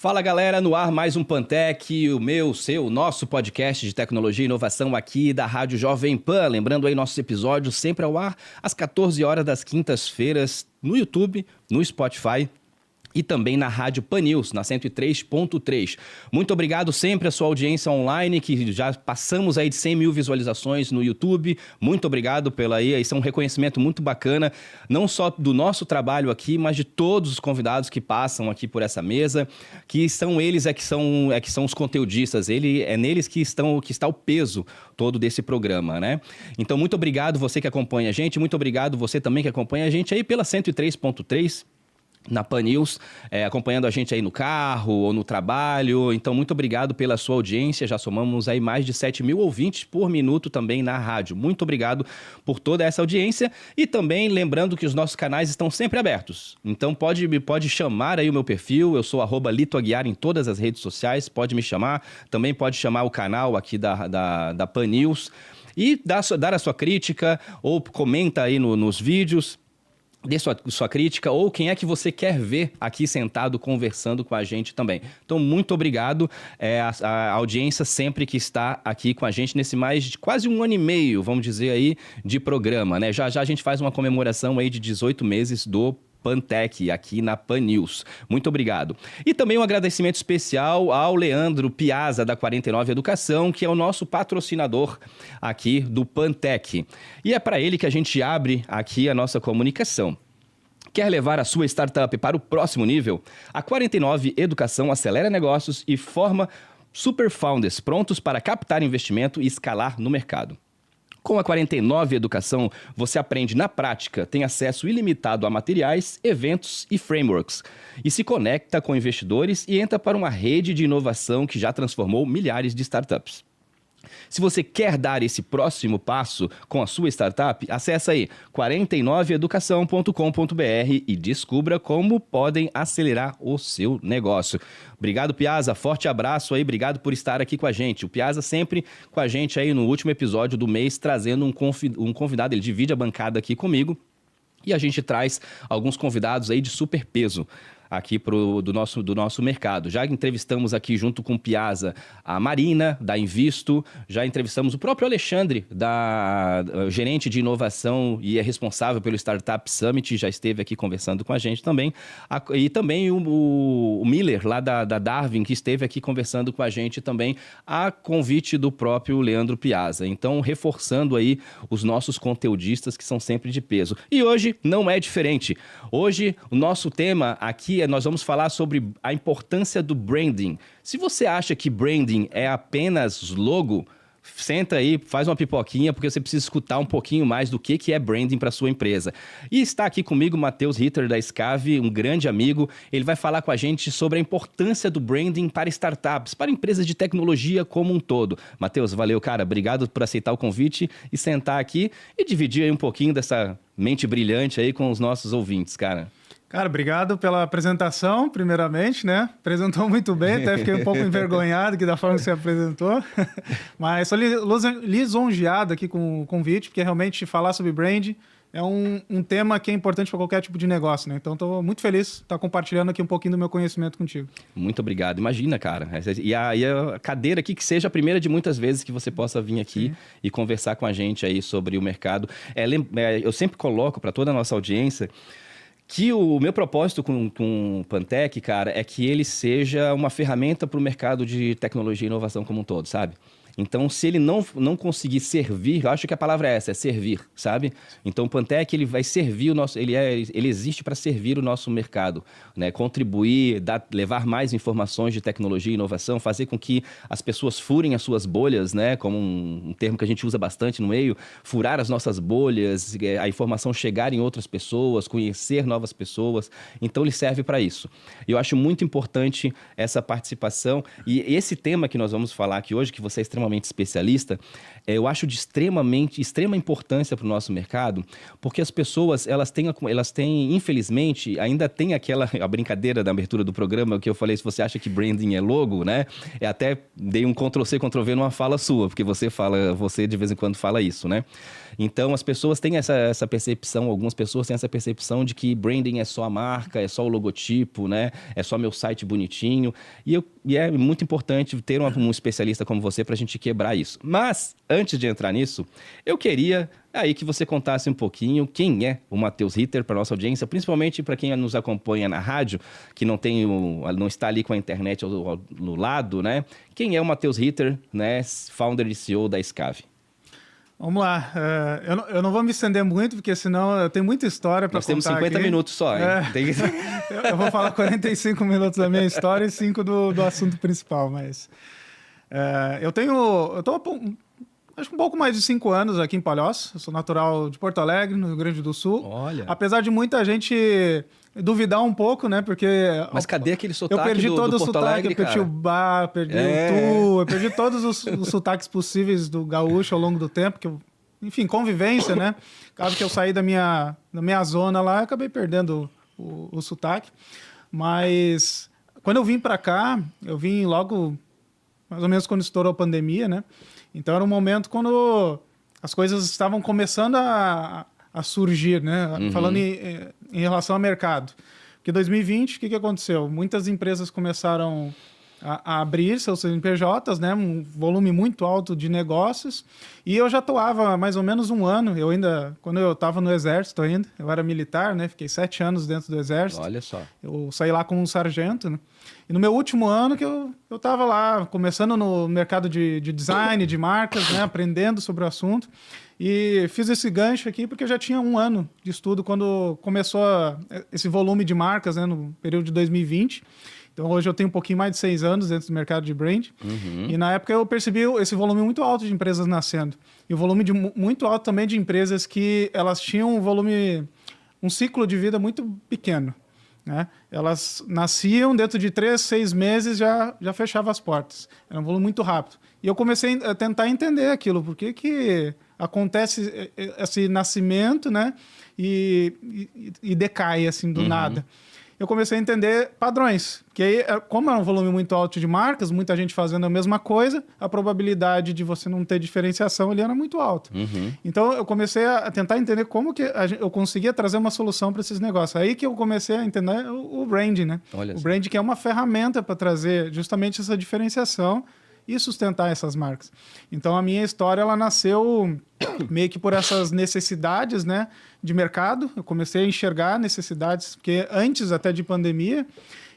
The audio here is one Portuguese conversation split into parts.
Fala galera, no ar mais um Pantec, o meu, seu, nosso podcast de tecnologia e inovação aqui da Rádio Jovem Pan. Lembrando aí nossos episódios sempre ao ar às 14 horas das quintas-feiras no YouTube, no Spotify e também na Rádio Pan News, na 103.3. Muito obrigado sempre à sua audiência online, que já passamos aí de 100 mil visualizações no YouTube. Muito obrigado isso é um reconhecimento muito bacana, não só do nosso trabalho aqui, mas de todos os convidados que passam aqui por essa mesa, que são eles que são os conteudistas, é neles que está o peso todo desse programa, né? Então, muito obrigado você que acompanha a gente, muito obrigado você também que acompanha a gente aí pela 103.3, na Pan News, acompanhando a gente aí no carro ou no trabalho. Então, muito obrigado pela sua audiência. Já somamos aí mais de 7 mil ouvintes por minuto também na rádio. Muito obrigado por toda essa audiência. E também lembrando que os nossos canais estão sempre abertos. Então, pode chamar aí o meu perfil. Eu sou @LitoAguiar em todas as redes sociais. Pode me chamar. Também pode chamar o canal aqui da Pan News. E dar a sua crítica ou comenta aí nos vídeos. Dê sua crítica ou quem é que você quer ver aqui sentado conversando com a gente também. Então, muito obrigado a audiência sempre que está aqui com a gente nesse mais de quase um ano e meio, vamos dizer aí, de programa, né? Já a gente faz uma comemoração aí de 18 meses do Pantec, aqui na Pan News. Muito obrigado. E também um agradecimento especial ao Leandro Piazza, da 49 Educação, que é o nosso patrocinador aqui do Pantec. E é para ele que a gente abre aqui a nossa comunicação. Quer levar a sua startup para o próximo nível? A 49 Educação acelera negócios e forma super founders prontos para captar investimento e escalar no mercado. Com a 49 Educação, você aprende na prática, tem acesso ilimitado a materiais, eventos e frameworks, e se conecta com investidores e entra para uma rede de inovação que já transformou milhares de startups. Se você quer dar esse próximo passo com a sua startup, acessa aí 49educação.com.br e descubra como podem acelerar o seu negócio. Obrigado, Piazza. Forte abraço aí. Obrigado por estar aqui com a gente. O Piazza sempre com a gente aí no último episódio do mês, trazendo um convidado. Ele divide a bancada aqui comigo e a gente traz alguns convidados aí de super peso aqui do nosso mercado. Já entrevistamos aqui junto com o Piazza a Marina, da Invisto, já entrevistamos o próprio Alexandre, gerente de inovação e é responsável pelo Startup Summit, já esteve aqui conversando com a gente também, e também o Miller, lá da Darwin, que esteve aqui conversando com a gente também, a convite do próprio Leandro Piazza. Então, reforçando aí os nossos conteudistas, que são sempre de peso. E hoje não é diferente. Hoje, o nosso tema aqui nós vamos falar sobre a importância do branding. Se você acha que branding é apenas logo, senta aí, faz uma pipoquinha, porque você precisa escutar um pouquinho mais do que é branding para sua empresa. E está aqui comigo o Matheus Ritter, da Scave, um grande amigo. Ele vai falar com a gente sobre a importância do branding para startups, para empresas de tecnologia como um todo. Matheus, valeu, cara. Obrigado por aceitar o convite e sentar aqui e dividir aí um pouquinho dessa mente brilhante aí com os nossos ouvintes, cara. Cara, obrigado pela apresentação, primeiramente, né? Apresentou muito bem, até fiquei um pouco envergonhado aqui da forma que você apresentou. Mas sou lisonjeado aqui com o convite, porque realmente falar sobre brand é um tema que é importante para qualquer tipo de negócio, né? Então, estou muito feliz de estar compartilhando aqui um pouquinho do meu conhecimento contigo. Muito obrigado. Imagina, cara. E a cadeira aqui que seja a primeira de muitas vezes que você possa vir aqui e conversar com a gente aí sobre o mercado. Eu sempre coloco para toda a nossa audiência que o meu propósito com o Pantec, cara, é que ele seja uma ferramenta para o mercado de tecnologia e inovação como um todo, sabe? Então, se ele não conseguir servir, eu acho que a palavra é essa, é servir, sabe? Então, o Pantec, ele vai servir ele existe para servir o nosso mercado, né? Contribuir, levar mais informações de tecnologia e inovação, fazer com que as pessoas furem as suas bolhas, né? Como um termo que a gente usa bastante no meio, furar as nossas bolhas, a informação chegar em outras pessoas, conhecer novas pessoas. Então, ele serve para isso. Eu acho muito importante essa participação e esse tema que nós vamos falar aqui hoje, que você é extremamente extremamente especialista, eu acho de extrema importância para o nosso mercado, porque as pessoas, elas têm, infelizmente, ainda tem a brincadeira da abertura do programa, que eu falei, se você acha que branding é logo, né? Eu até dei um Ctrl+C, Ctrl+V numa fala sua, porque você de vez em quando fala isso, né? Então, as pessoas têm essa percepção, algumas pessoas têm essa percepção de que branding é só a marca, é só o logotipo, né? É só meu site bonitinho. E é muito importante ter um especialista como você para a gente quebrar isso. Mas, antes de entrar nisso, eu queria aí que você contasse um pouquinho quem é o Matheus Ritter para nossa audiência, principalmente para quem nos acompanha na rádio, que não está ali com a internet no lado, né? Quem é o Matheus Ritter, né? Founder e CEO da Scave? Vamos lá. Eu não vou me estender muito, porque senão eu tenho muita história para contar. Nós temos 50 minutos só, hein? Eu vou falar 45 minutos da minha história e 5 do assunto principal, mas... eu tô acho que um pouco mais de 5 anos aqui em Palhoça. Eu sou natural de Porto Alegre, no Rio Grande do Sul. Olha. Apesar de muita gente duvidar um pouco, né? Porque... Mas cadê aquele sotaque eu perdi todo o Porto sotaque, Alegre, eu perdi cara? o bar, perdi o tu, eu perdi todos os sotaques possíveis do gaúcho ao longo do tempo, enfim, convivência, né? Caso que eu saí da minha zona lá, eu acabei perdendo o sotaque. Mas quando eu vim para cá, eu vim logo, mais ou menos quando estourou a pandemia, né? Então era um momento quando as coisas estavam começando a surgir, né? Falando em relação ao mercado. Porque em 2020, o que aconteceu? Muitas empresas começaram a abrir seus CNPJs, né? Um volume muito alto de negócios. E eu já atuava há mais ou menos um ano. Quando eu estava no Exército ainda, eu era militar, né? Fiquei 7 anos dentro do Exército. Olha só. Eu saí lá como um sargento, né? E no meu último ano que eu estava lá, começando no mercado de design, de marcas, né? Aprendendo sobre o assunto. E fiz esse gancho aqui porque eu já tinha 1 ano de estudo quando começou esse volume de marcas, né? No período de 2020. Então, hoje eu tenho um pouquinho mais de 6 anos dentro do mercado de brand. E na época eu percebi esse volume muito alto de empresas nascendo. E o volume muito alto também de empresas que elas tinham um ciclo de vida muito pequeno, né? Elas nasciam, dentro de 3, 6 meses já fechavam as portas. Era um volume muito rápido. E eu comecei a tentar entender aquilo. Por que acontece esse nascimento, né? E decai assim do nada. Eu comecei a entender padrões. Que aí, como era um volume muito alto de marcas, muita gente fazendo a mesma coisa, a probabilidade de você não ter diferenciação ali era muito alta. Então, eu comecei a tentar entender como que eu conseguia trazer uma solução para esses negócios. Aí que eu comecei a entender o branding, né? Olha o branding que é uma ferramenta para trazer justamente essa diferenciação e sustentar essas marcas. Então, a minha história, ela nasceu meio que por essas necessidades, né, de mercado. Eu comecei a enxergar necessidades, porque antes até de pandemia,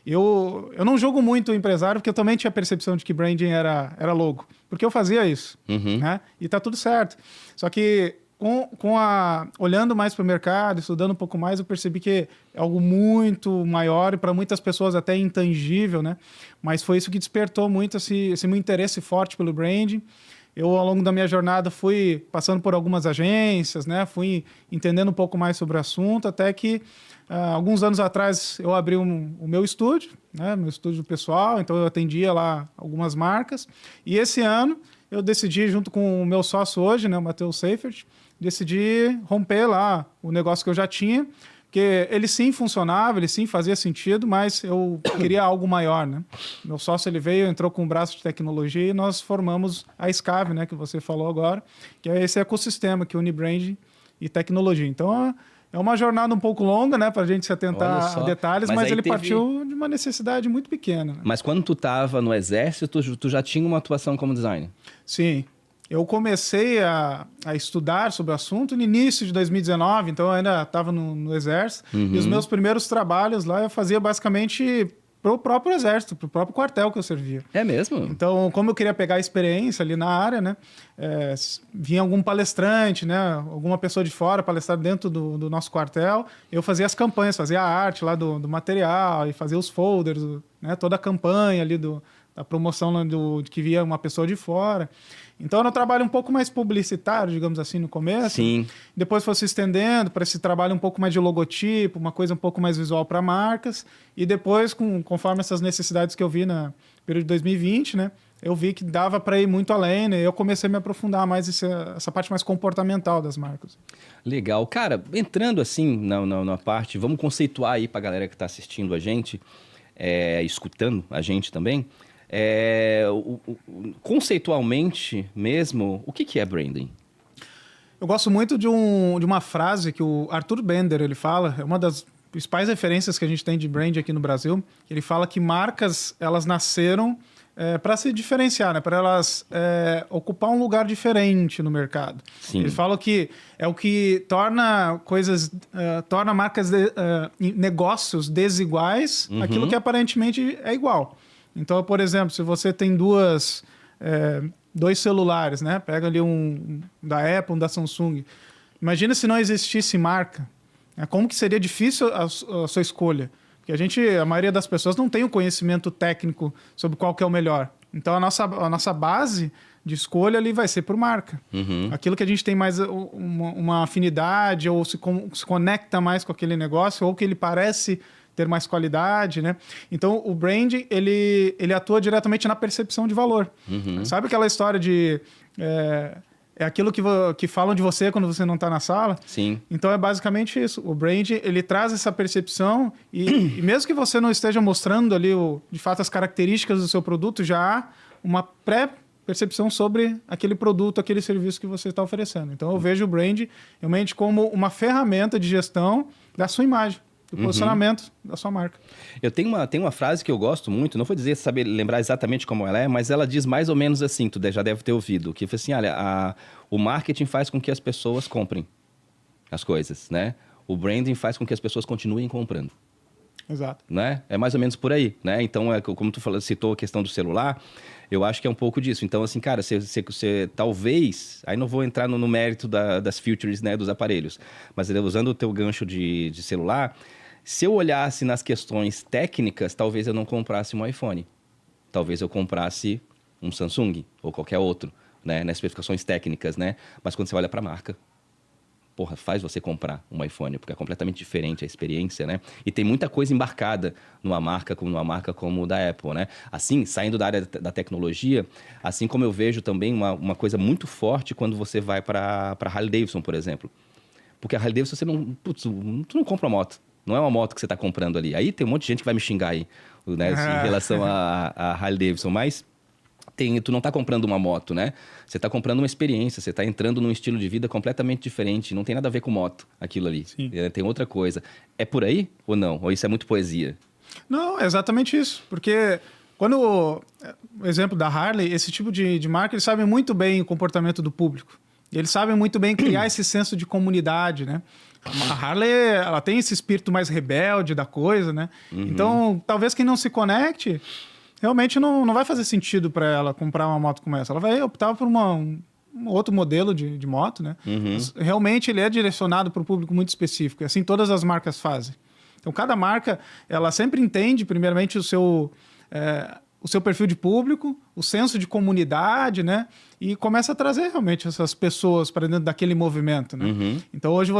eu não julgo muito o empresário, porque eu também tinha a percepção de que branding era logo, porque eu fazia isso, né, e tá tudo certo. Só que olhando mais para o mercado, estudando um pouco mais, eu percebi que é algo muito maior e para muitas pessoas até intangível, né? Mas foi isso que despertou muito esse meu interesse forte pelo branding. Eu, ao longo da minha jornada, fui passando por algumas agências, né? Fui entendendo um pouco mais sobre o assunto, até que alguns anos atrás eu abri o meu estúdio, né? Meu estúdio pessoal, então eu atendia lá algumas marcas. E esse ano eu decidi, junto com o meu sócio hoje, né, o Matheus Seifert, decidi romper lá o negócio que eu já tinha, porque ele sim funcionava, ele sim fazia sentido, mas eu queria algo maior, né? Meu sócio, ele veio, entrou com um braço de tecnologia e nós formamos a Scave, né, que você falou agora, que é esse ecossistema que une branding e tecnologia. Então, é uma jornada um pouco longa, né, para a gente se atentar a detalhes, mas ele partiu de uma necessidade muito pequena. Né? Mas quando tu estava no Exército, tu já tinha uma atuação como designer? Sim. Eu comecei a estudar sobre o assunto no início de 2019, então eu ainda estava no Exército. E os meus primeiros trabalhos lá eu fazia basicamente para o próprio Exército, para o próprio quartel que eu servia. É mesmo? Então, como eu queria pegar a experiência ali na área, né, vinha algum palestrante, né, alguma pessoa de fora palestrar dentro do nosso quartel, eu fazia as campanhas, fazia a arte lá do material e fazia os folders, né, toda a campanha ali da promoção de que via uma pessoa de fora. Então, era um trabalho um pouco mais publicitário, digamos assim, no começo. Sim. Depois foi se estendendo para esse trabalho um pouco mais de logotipo, uma coisa um pouco mais visual para marcas. E depois, conforme essas necessidades que eu vi no período de 2020, né, eu vi que dava para ir muito além, né? Eu comecei a me aprofundar mais essa parte mais comportamental das marcas. Legal. Cara, entrando assim na parte, vamos conceituar aí para a galera que está assistindo a gente, escutando a gente também, conceitualmente mesmo, o que é branding? Eu gosto muito de uma frase que o Arthur Bender ele fala, é uma das principais referências que a gente tem de brand aqui no Brasil. Ele fala que marcas, elas nasceram para se diferenciar, né? Para elas ocupar um lugar diferente no mercado. Sim. Ele fala que é o que torna torna marcas, negócios desiguais, aquilo que aparentemente é igual. Então, por exemplo, se você tem dois celulares, né? Pega ali um da Apple, um da Samsung. Imagina se não existisse marca. Como que seria difícil a sua escolha? Porque a maioria das pessoas não tem o conhecimento técnico sobre qual que é o melhor. Então, a nossa base de escolha ali vai ser por marca. Aquilo que a gente tem mais uma afinidade ou se conecta mais com aquele negócio ou que ele parece ter mais qualidade, né? Então, o branding, ele atua diretamente na percepção de valor. Sabe aquela história de... É aquilo que falam de você quando você não está na sala? Sim. Então, é basicamente isso. O branding, ele traz essa percepção e mesmo que você não esteja mostrando ali, de fato, as características do seu produto, já há uma pré-percepção sobre aquele produto, aquele serviço que você está oferecendo. Então, eu vejo o branding realmente como uma ferramenta de gestão da sua imagem, do posicionamento da sua marca. Eu tenho uma frase que eu gosto muito, não vou saber lembrar exatamente como ela é, mas ela diz mais ou menos assim, tu já deve ter ouvido, que foi assim, olha, o marketing faz com que as pessoas comprem as coisas, né? O branding faz com que as pessoas continuem comprando. Exato. Né? É mais ou menos por aí, né? Então, como tu citou a questão do celular, eu acho que é um pouco disso. Então, assim, cara, você talvez... Aí não vou entrar no mérito das features, né, dos aparelhos, mas usando o teu gancho de celular... Se eu olhasse nas questões técnicas, talvez eu não comprasse um iPhone. Talvez eu comprasse um Samsung ou qualquer outro, né? Nas especificações técnicas, né? Mas quando você olha para a marca, porra, faz você comprar um iPhone, porque é completamente diferente a experiência, né? E tem muita coisa embarcada numa marca como da Apple, né? Assim, saindo da área da tecnologia, assim como eu vejo também uma coisa muito forte quando você vai para Harley Davidson, por exemplo. Porque a Harley Davidson, tu não compra uma moto. Não é uma moto que você está comprando ali. Aí tem um monte de gente que vai me xingar aí, né, em relação a Harley Davidson. Mas tu não está comprando uma moto, né? Você está comprando uma experiência. Você está entrando num estilo de vida completamente diferente. Não tem nada a ver com moto, aquilo ali. Tem outra coisa. É por aí ou não? Ou isso é muito poesia? Não, é exatamente isso. Porque o exemplo da Harley, esse tipo de marca, eles sabem muito bem o comportamento do público. Eles sabem muito bem criar esse senso de comunidade, né? A Harley, ela tem esse espírito mais rebelde da coisa, né? Então, talvez quem não se conecte, realmente não vai fazer sentido para ela comprar uma moto como essa. Ela vai optar por um outro modelo de moto, né? Mas, realmente, ele é direcionado para um público muito específico. E assim todas as marcas fazem. Então, cada marca, ela sempre entende, primeiramente, o seu perfil de público, o senso de comunidade, né? E começa a trazer realmente essas pessoas para dentro daquele movimento, né? Então hoje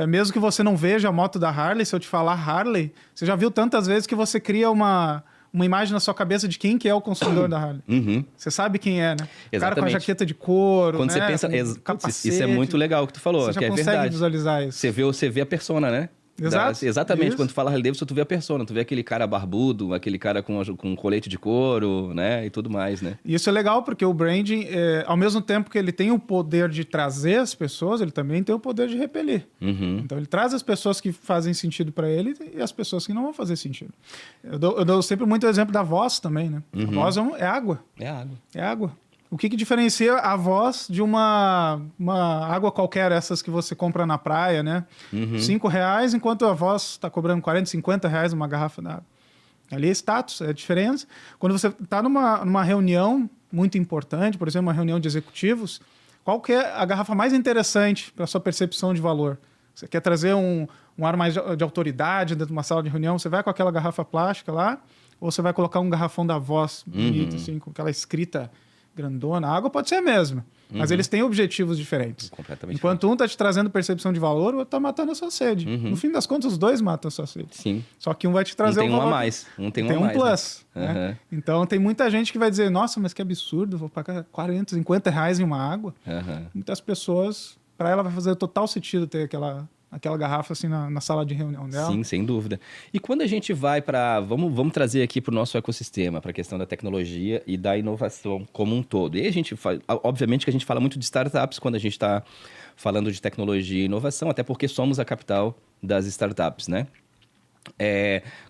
mesmo que você não veja a moto da Harley, se eu te falar Harley, você já viu tantas vezes que você cria uma imagem na sua cabeça de quem que é o consumidor da Harley. Você sabe quem é, né? O cara com a jaqueta de couro, quando você pensa, capacete, isso é muito legal o que tu falou, você já que é consegue verdade. visualizar isso. Você vê a persona, né? Exatamente. Isso. Quando tu fala Harley Davidson, tu vê a persona, tu vê aquele cara barbudo, aquele cara com colete de couro, né? E tudo mais, né? E isso é legal porque o branding, ao mesmo tempo que ele tem o poder de trazer as pessoas, ele também tem o poder de repelir. Então ele traz as pessoas que fazem sentido para ele e as pessoas que não vão fazer sentido. Eu dou sempre muito exemplo da voz também, né? A voz é água. É água. É água. O que diferencia a voz de uma água qualquer, essas que você compra na praia, né? R$5, enquanto a voz está cobrando R$40, R$50 uma garrafa d'água. Ali é status, é diferença. Quando você está numa reunião muito importante, por exemplo, uma reunião de executivos, qual que é a garrafa mais interessante para a sua percepção de valor? Você quer trazer um ar mais de autoridade dentro de uma sala de reunião, você vai com aquela garrafa plástica lá, ou você vai colocar um garrafão da voz bonito, assim, com aquela escrita grandona. A água pode ser a mesma, mas eles têm objetivos diferentes. Completamente Enquanto um está te trazendo percepção de valor, o outro está matando a sua sede. No fim das contas, os dois matam a sua sede. Sim. Só que um vai te trazer tem um valor. Um a mais. Tem um mais, plus. Né? Então, tem muita gente que vai dizer, nossa, mas que absurdo, vou pagar 40, 50 reais em uma água. Muitas pessoas, para ela vai fazer total sentido ter aquela garrafa assim na sala de reunião dela. Sim, sem dúvida. E quando a gente vai para... Vamos trazer aqui para o nosso ecossistema, para a questão da tecnologia e da inovação como um todo. E a gente obviamente que a gente fala muito de startups quando a gente está falando de tecnologia e inovação, até porque somos a capital das startups, né?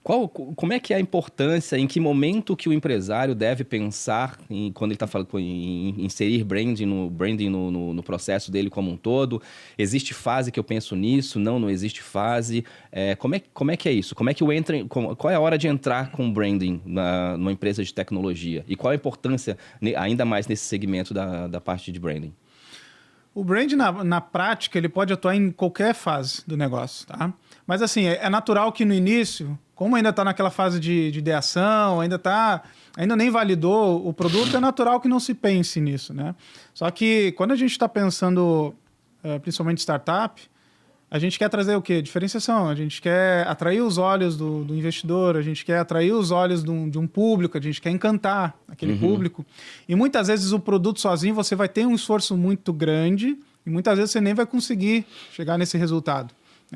Como é que é a importância, em que momento que o empresário deve pensar quando ele está falando em inserir branding no processo dele como um todo? Existe fase que eu penso nisso? Não existe fase. Como é que é isso? Qual é a hora de entrar com branding numa empresa de tecnologia? E qual a importância, ainda mais nesse segmento da parte de branding? O brand, na prática, ele pode atuar em qualquer fase do negócio, tá? Mas, assim, é natural que no início, como ainda está naquela fase de ideação, ainda nem validou o produto, é natural que não se pense nisso, né? Só que quando a gente está pensando, principalmente startup, a gente quer trazer o quê? Diferenciação. A gente quer atrair os olhos do investidor, a gente quer atrair os olhos de um público, a gente quer encantar aquele público. E muitas vezes o produto sozinho você vai ter um esforço muito grande e muitas vezes você nem vai conseguir chegar nesse resultado.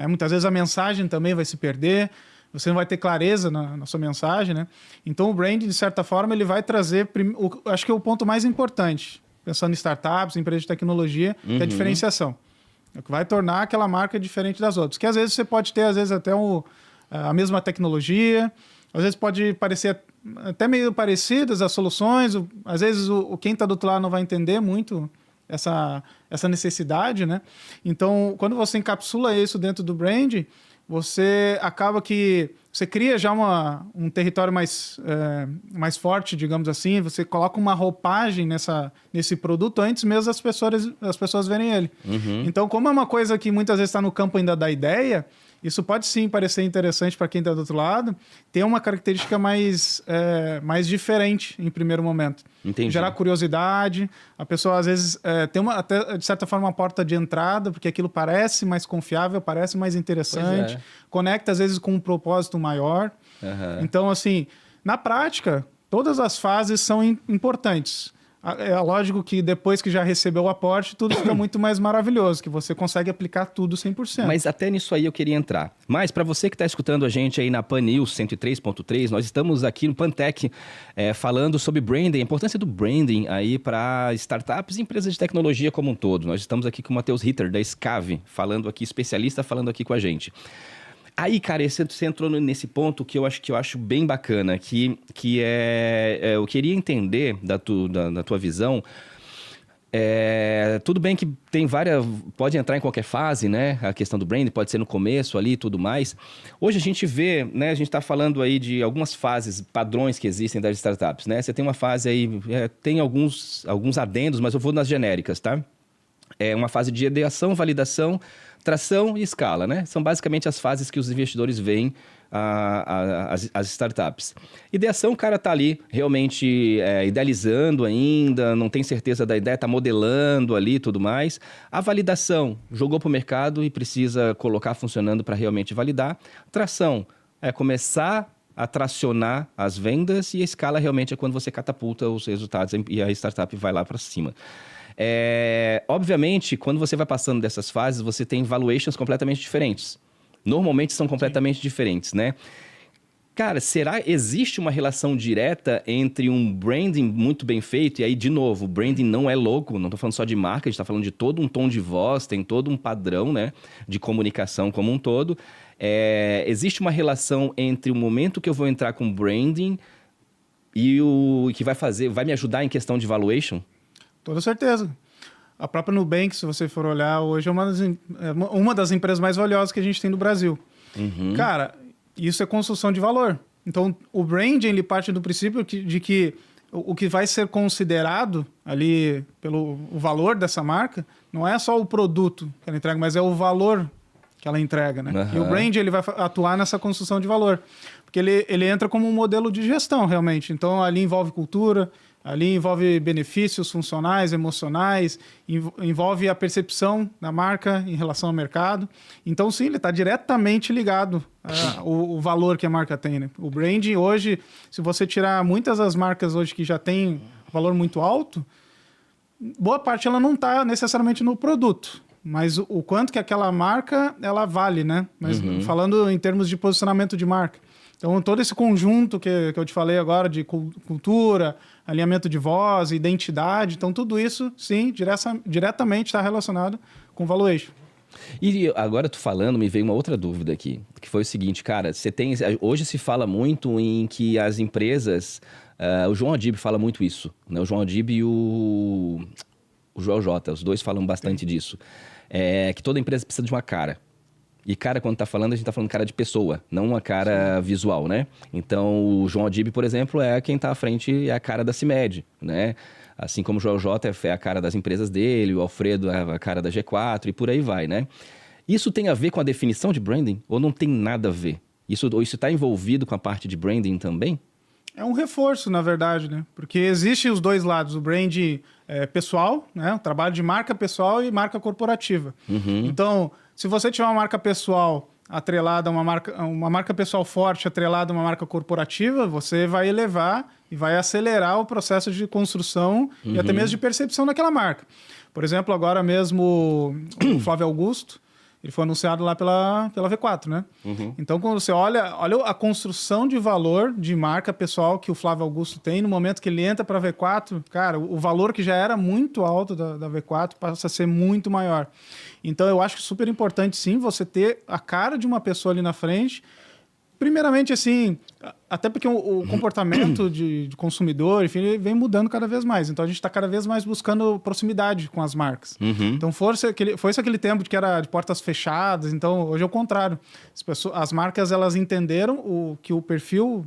Muitas vezes a mensagem também vai se perder, você não vai ter clareza na sua mensagem, né? Então o brand, de certa forma, ele vai trazer, acho que é o ponto mais importante, pensando em startups, em empresas de tecnologia, que é a diferenciação. É o que vai tornar aquela marca diferente das outras. Que às vezes você pode ter, até a mesma tecnologia, às vezes pode parecer até meio parecidas as soluções, às vezes quem está do outro lado não vai entender muito essa necessidade, né? Então, quando você encapsula isso dentro do brand, você acaba que você cria já um território mais forte, digamos assim, você coloca uma roupagem nesse produto antes mesmo as pessoas verem ele. Então, como é uma coisa que muitas vezes está no campo ainda da ideia, isso pode sim parecer interessante para quem está do outro lado, ter uma característica mais diferente em primeiro momento. Entendi. Gerar curiosidade, a pessoa às vezes tem até, de certa forma, uma porta de entrada, porque aquilo parece mais confiável, parece mais interessante, conecta às vezes com um propósito maior. Então, assim, na prática, todas as fases são importantes. É lógico que depois que já recebeu o aporte, tudo fica muito mais maravilhoso, que você consegue aplicar tudo 100%. Mas até nisso aí eu queria entrar. Mas para você que está escutando a gente aí na Pan News 103.3, nós estamos aqui no Pantech falando sobre branding, a importância do branding aí para startups e empresas de tecnologia como um todo. Nós estamos aqui com o Matheus Ritter, da Scave, especialista falando aqui com a gente. Aí, cara, você entrou nesse ponto que eu acho bem bacana, que eu queria entender da tua visão. Tudo bem que tem pode entrar em qualquer fase, né? A questão do brand pode ser no começo ali e tudo mais. Hoje a gente vê, né? A gente está falando aí de algumas fases, padrões que existem das startups, né? Você tem uma fase aí, tem alguns adendos, mas eu vou nas genéricas, tá? É uma fase de ideação, validação, tração e escala, né? São basicamente as fases que os investidores veem as startups. Ideação, o cara tá ali realmente idealizando ainda, não tem certeza da ideia, tá modelando ali e tudo mais. A validação, jogou para o mercado e precisa colocar funcionando para realmente validar. Tração, é começar a tracionar as vendas, e a escala realmente é quando você catapulta os resultados e a startup vai lá para cima. Obviamente, quando você vai passando dessas fases, você tem valuations completamente diferentes. Normalmente são completamente diferentes, né? Cara, existe uma relação direta entre um branding muito bem feito, e aí, de novo, o branding não é logo, não estou falando só de marca, a gente está falando de todo um tom de voz, tem todo um padrão, né, de comunicação como um todo. Existe uma relação entre o momento que eu vou entrar com branding e o que vai me ajudar em questão de valuation? Toda certeza. A própria Nubank, se você for olhar, hoje é uma das empresas mais valiosas que a gente tem no Brasil. Cara, isso é construção de valor. Então, o branding, ele parte do princípio de que o que vai ser considerado ali pelo valor dessa marca não é só o produto que ela entrega, mas é o valor que ela entrega, né? E o brand, ele vai atuar nessa construção de valor. Porque ele entra como um modelo de gestão, realmente. Então, ali envolve cultura, Ali envolve benefícios funcionais, emocionais, envolve a percepção da marca em relação ao mercado. Então, sim, ele está diretamente ligado ao valor que a marca tem, né? O branding hoje, se você tirar muitas das marcas hoje que já têm valor muito alto, boa parte ela não está necessariamente no produto, mas o quanto que aquela marca ela vale, né? Mas falando em termos de posicionamento de marca. Então, todo esse conjunto que eu te falei agora de cultura, alinhamento de voz, identidade, então tudo isso, sim, diretamente está relacionado com valuation. E agora tu falando, me veio uma outra dúvida aqui, que foi o seguinte, cara, hoje se fala muito em que as empresas, o João Adib fala muito isso, né? O João Adib e o Joel J, os dois falam bastante disso, que toda empresa precisa de uma cara. E cara, quando tá falando, a gente tá falando cara de pessoa, não uma cara visual, né? Então, o João Adib, por exemplo, é quem tá à frente, é a cara da CIMED, né? Assim como o Joel J é a cara das empresas dele, o Alfredo é a cara da G4 e por aí vai, né? Isso tem a ver com a definição de branding ou não tem nada a ver? Isso está envolvido com a parte de branding também? É um reforço, na verdade, né? Porque existem os dois lados, o branding pessoal, né? O trabalho de marca pessoal e marca corporativa. Então, se você tiver uma marca pessoal atrelada a uma marca pessoal forte atrelada a uma marca corporativa, você vai elevar e vai acelerar o processo de construção e até mesmo de percepção daquela marca. Por exemplo, agora mesmo o Flávio Augusto, ele foi anunciado lá pela V4, né? Então, quando você olha a construção de valor de marca pessoal que o Flávio Augusto tem, no momento que ele entra para a V4, cara, o valor que já era muito alto da V4 passa a ser muito maior. Então, eu acho super importante, sim, você ter a cara de uma pessoa ali na frente. Primeiramente, assim, até porque o comportamento de consumidor, enfim, ele vem mudando cada vez mais. Então, a gente está cada vez mais buscando proximidade com as marcas. Então, foi aquele tempo que era de portas fechadas. Então, hoje é o contrário. As marcas, elas entenderam que o perfil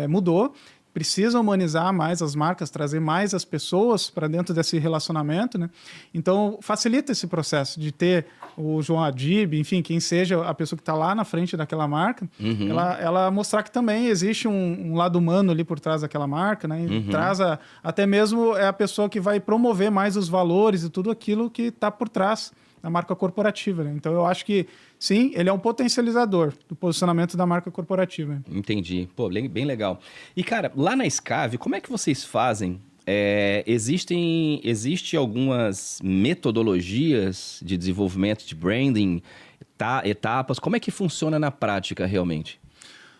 mudou. Precisa humanizar mais as marcas, trazer mais as pessoas para dentro desse relacionamento, né? Então, facilita esse processo de ter o João Adib, enfim, quem seja a pessoa que está lá na frente daquela marca, ela mostrar que também existe um lado humano ali por trás daquela marca, né? E traz até mesmo a pessoa que vai promover mais os valores e tudo aquilo que está por trás da marca corporativa, né? Então, eu acho que, sim, ele é um potencializador do posicionamento da marca corporativa. Entendi. Pô, bem legal. E, cara, lá na Scave, como é que vocês fazem? Existe algumas metodologias de desenvolvimento de branding, etapas? Como é que funciona na prática, realmente?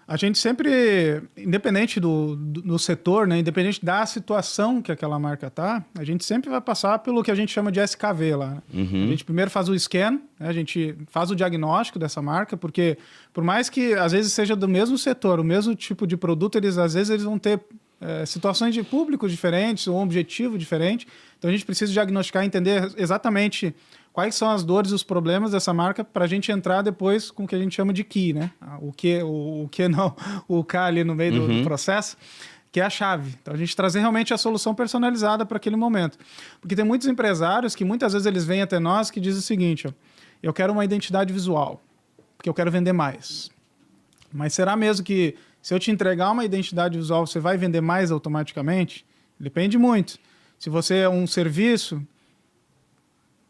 A gente sempre, independente do setor, né, independente da situação que aquela marca está, a gente sempre vai passar pelo que a gente chama de SKV lá. Né? A gente primeiro faz o scan, né, a gente faz o diagnóstico dessa marca, porque por mais que às vezes seja do mesmo setor, o mesmo tipo de produto, às vezes eles vão ter situações de públicos diferentes, um objetivo diferente. Então a gente precisa diagnosticar e entender exatamente quais são as dores e os problemas dessa marca para a gente entrar depois com o que a gente chama de key, né? O que não, o K ali no meio do processo, que é a chave. Então a gente trazer realmente a solução personalizada para aquele momento. Porque tem muitos empresários que muitas vezes eles vêm até nós que dizem o seguinte, ó, eu quero uma identidade visual, porque eu quero vender mais. Mas será mesmo que se eu te entregar uma identidade visual, você vai vender mais automaticamente? Depende muito. Se você é um serviço,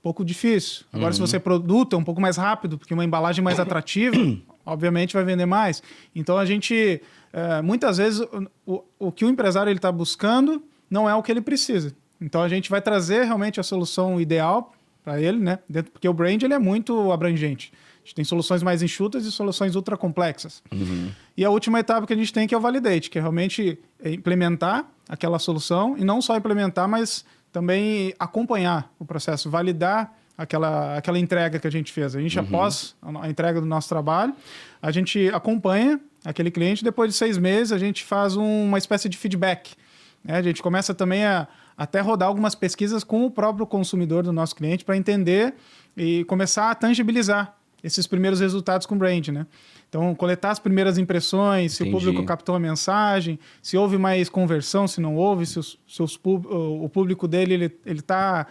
pouco difícil. Agora, se você é produto, é um pouco mais rápido, porque uma embalagem mais atrativa, obviamente vai vender mais. Então, a gente, muitas vezes, o que o empresário está buscando não é o que ele precisa. Então, a gente vai trazer realmente a solução ideal para ele, né? Porque o brand ele é muito abrangente. A gente tem soluções mais enxutas e soluções ultra complexas. E a última etapa que a gente tem que é o validate, que é realmente implementar aquela solução, e não só implementar, mas também acompanhar o processo, validar aquela entrega que a gente fez. A gente, após a entrega do nosso trabalho, a gente acompanha aquele cliente, depois de 6 meses a gente faz uma espécie de feedback. Né? A gente começa também a até rodar algumas pesquisas com o próprio consumidor do nosso cliente para entender e começar a tangibilizar esses primeiros resultados com o brand, né? Então, coletar as primeiras impressões, se o público captou a mensagem, se houve mais conversão, se não houve, se o público dele ele está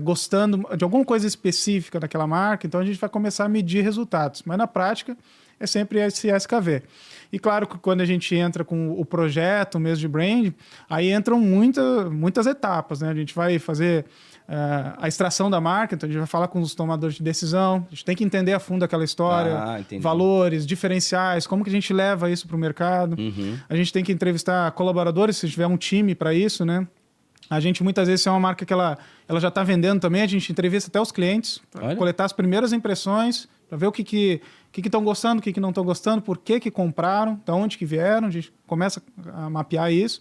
gostando de alguma coisa específica daquela marca. Então, a gente vai começar a medir resultados. Mas, na prática, é sempre esse SKV. E claro que quando a gente entra com o projeto mesmo de brand, aí entram muitas etapas, né? A gente vai fazer a extração da marca, então a gente vai falar com os tomadores de decisão, a gente tem que entender a fundo aquela história, valores, diferenciais, como que a gente leva isso para o mercado. A gente tem que entrevistar colaboradores, se tiver um time para isso, né? A gente muitas vezes é uma marca que ela já está vendendo também, a gente entrevista até os clientes, para coletar as primeiras impressões, para ver o que estão gostando, o que não estão gostando, por que compraram, de onde que vieram, a gente começa a mapear isso.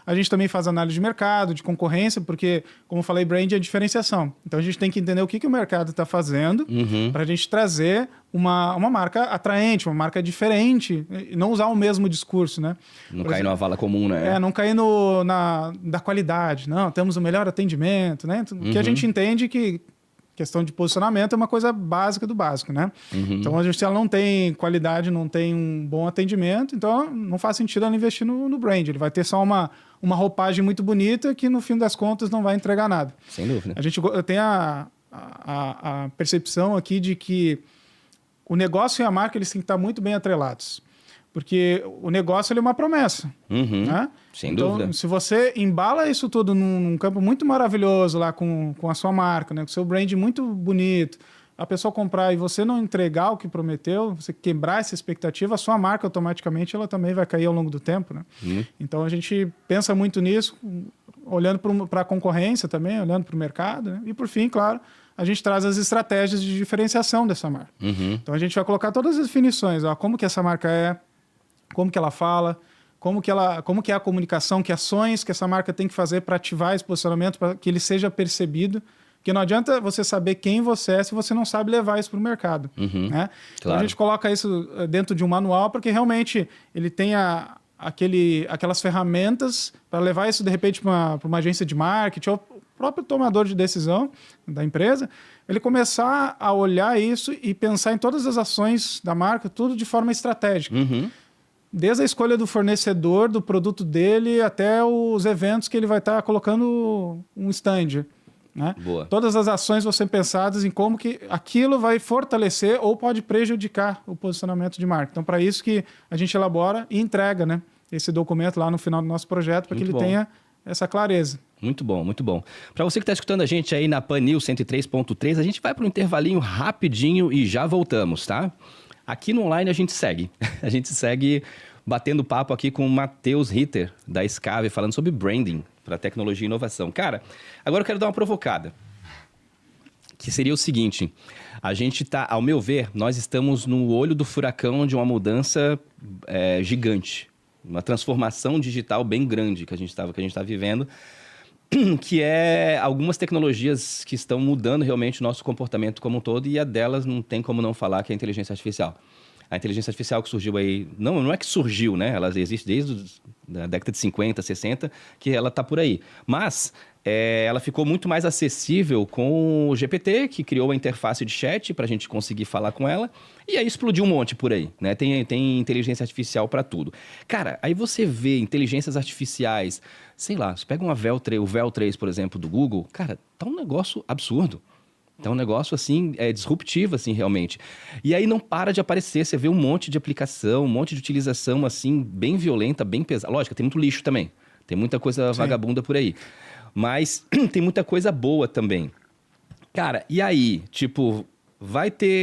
A gente também faz análise de mercado, de concorrência, porque, como eu falei, brand é diferenciação. Então a gente tem que entender o que o mercado está fazendo para a gente trazer uma marca atraente, uma marca diferente, e não usar o mesmo discurso, né? Não cair numa vala comum, né? Não cair da qualidade. Não, temos o melhor atendimento, né? O que a gente entende que questão de posicionamento é uma coisa básica do básico, né? Então, se ela não tem qualidade, não tem um bom atendimento, então não faz sentido ela investir no brand. Ele vai ter só uma roupagem muito bonita que, no fim das contas, não vai entregar nada. Sem dúvida. Eu tenho a percepção aqui de que o negócio e a marca eles têm que estar muito bem atrelados. Porque o negócio ele é uma promessa. Né? Sem dúvida. Então, se você embala isso tudo num campo muito maravilhoso lá com a sua marca, né? Com o seu brand muito bonito, a pessoa comprar e você não entregar o que prometeu, você quebrar essa expectativa, a sua marca automaticamente ela também vai cair ao longo do tempo. Né? Então a gente pensa muito nisso, olhando para a concorrência também, olhando para o mercado. Né? E por fim, claro, a gente traz as estratégias de diferenciação dessa marca. Então a gente vai colocar todas as definições, como que essa marca é, como que ela fala, como que é a comunicação, que ações que essa marca tem que fazer para ativar esse posicionamento, para que ele seja percebido. Porque não adianta você saber quem você é se você não sabe levar isso para o mercado. Né? Claro. Então a gente coloca isso dentro de um manual para que realmente ele tenha aquelas ferramentas para levar isso de repente para uma agência de marketing ou o próprio tomador de decisão da empresa, ele começar a olhar isso e pensar em todas as ações da marca, tudo de forma estratégica. Desde a escolha do fornecedor, do produto dele, até os eventos que ele vai estar colocando um stand. Né? Todas as ações vão ser pensadas em como que aquilo vai fortalecer ou pode prejudicar o posicionamento de marca. Então, para isso que a gente elabora e entrega, né, esse documento lá no final do nosso projeto, para que ele tenha essa clareza. Muito bom, muito bom. Para você que está escutando a gente aí na Panil 103.3, a gente vai para um intervalinho rapidinho e já voltamos, tá? Aqui no online a gente segue. A gente segue batendo papo aqui com o Matheus Ritter, da Scave, falando sobre branding para tecnologia e inovação. Cara, agora eu quero dar uma provocada, que seria o seguinte: a gente está, ao meu ver, nós estamos no olho do furacão de uma mudança gigante, uma transformação digital bem grande que a gente está vivendo, que é algumas tecnologias que estão mudando realmente o nosso comportamento como um todo, e a delas não tem como não falar que é a inteligência artificial. A inteligência artificial que surgiu aí, não é que surgiu, né? Ela existe desde a década de 50, 60, que ela está por aí. Mas ela ficou muito mais acessível com o GPT, que criou a interface de chat para a gente conseguir falar com ela, e aí explodiu um monte por aí, né? Tem inteligência artificial para tudo. Cara, aí você vê inteligências artificiais, sei lá, você pega o VEL 3, por exemplo, do Google, cara, tá um negócio absurdo. Então, um negócio, assim, disruptivo, assim, realmente. E aí não para de aparecer, você vê um monte de aplicação, um monte de utilização, assim, bem violenta, bem pesada. Lógico, tem muito lixo também. Tem muita coisa vagabunda por aí. Mas tem muita coisa boa também. Cara, e aí, tipo,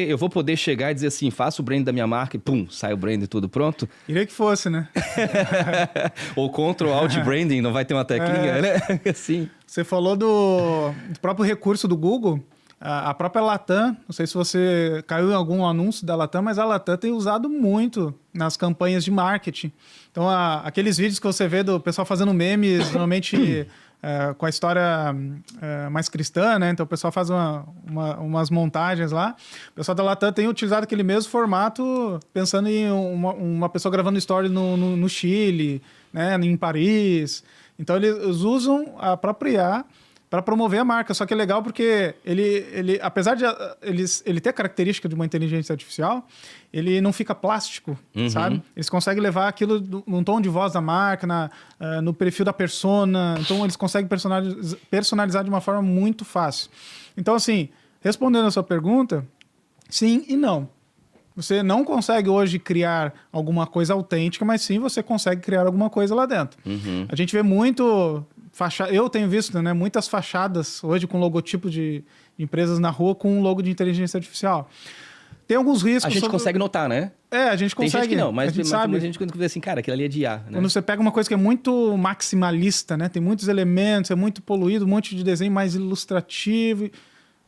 eu vou poder chegar e dizer assim, faço o brand da minha marca e pum, sai o brand e tudo pronto? Queria que fosse, né? Ou Ctrl Alt Branding, não vai ter uma teclinha, né? Assim. Você falou do próprio recurso do Google. A própria Latam, não sei se você caiu em algum anúncio da Latam, mas a Latam tem usado muito nas campanhas de marketing. Então, aqueles vídeos que você vê do pessoal fazendo memes, normalmente com a história mais cristã, né? Então, o pessoal faz umas montagens lá. O pessoal da Latam tem utilizado aquele mesmo formato, pensando em uma pessoa gravando story no Chile, né? Em Paris. Então, eles usam a própria IA para promover a marca. Só que é legal porque ele apesar de ele ter a característica de uma inteligência artificial, ele não fica plástico, sabe? Eles conseguem levar aquilo num tom de voz da marca, no perfil da persona. Então, eles conseguem personalizar de uma forma muito fácil. Então, assim, respondendo a sua pergunta, sim e não. Você não consegue hoje criar alguma coisa autêntica, mas sim você consegue criar alguma coisa lá dentro. A gente vê muito... Eu tenho visto, né, muitas fachadas hoje com logotipo de empresas na rua com um logo de inteligência artificial. Tem alguns riscos... A gente consegue notar, né? A gente consegue. Tem gente que não, mas sabe. A gente vê assim, cara, aquilo ali é de IA, né? Quando você pega uma coisa que é muito maximalista, né? Tem muitos elementos, é muito poluído, um monte de desenho mais ilustrativo.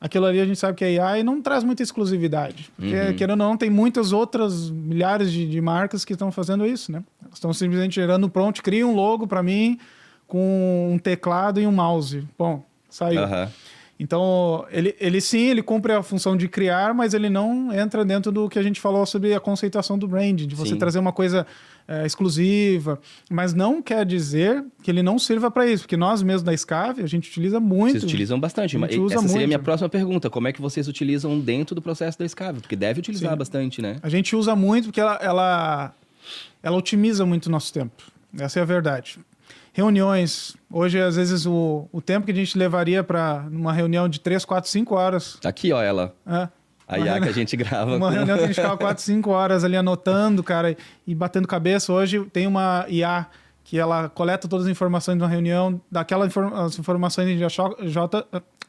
Aquilo ali a gente sabe que é IA e não traz muita exclusividade. Porque, querendo ou não, tem muitas outras milhares de marcas que estão fazendo isso, né? Estão simplesmente gerando um prompt, cria um logo para mim com um teclado e um mouse. Bom, saiu. Então, ele cumpre a função de criar, mas ele não entra dentro do que a gente falou sobre a conceituação do branding, de você trazer uma coisa exclusiva, mas não quer dizer que ele não sirva para isso, porque nós mesmos da Scave, a gente utiliza muito. Vocês utilizam bastante, mas essa seria a minha próxima pergunta, como é que vocês utilizam dentro do processo da Scave? Porque deve utilizar bastante, né? A gente usa muito porque ela otimiza muito o nosso tempo, essa é a verdade. Reuniões. Hoje, às vezes, o tempo que a gente levaria para uma reunião de 3, 4, 5 horas... Aqui, ó, ela. A IA que a gente grava. Uma reunião que a gente ficava 4, 5 horas ali anotando, cara, e batendo cabeça. Hoje tem uma IA que ela coleta todas as informações de uma reunião, as informações a gente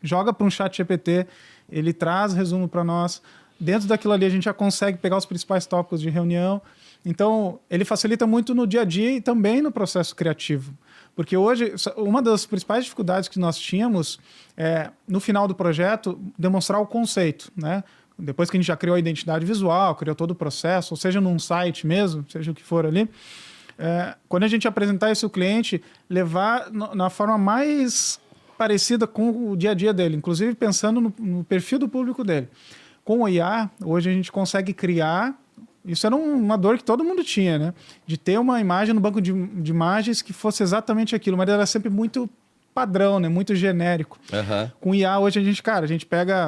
joga para um chat GPT, ele traz resumo para nós. Dentro daquilo ali a gente já consegue pegar os principais tópicos de reunião. Então, ele facilita muito no dia a dia e também no processo criativo. Porque hoje, uma das principais dificuldades que nós tínhamos é, no final do projeto, demonstrar o conceito, né? Depois que a gente já criou a identidade visual, criou todo o processo, ou seja, num site mesmo, seja o que for ali, quando a gente apresentar isso ao cliente, levar na forma mais parecida com o dia a dia dele, inclusive pensando no perfil do público dele. Com o IA, hoje a gente consegue criar... Isso era uma dor que todo mundo tinha, né? De ter uma imagem no banco de imagens que fosse exatamente aquilo, mas era sempre muito padrão, né? Muito genérico. Com IA, hoje a gente pega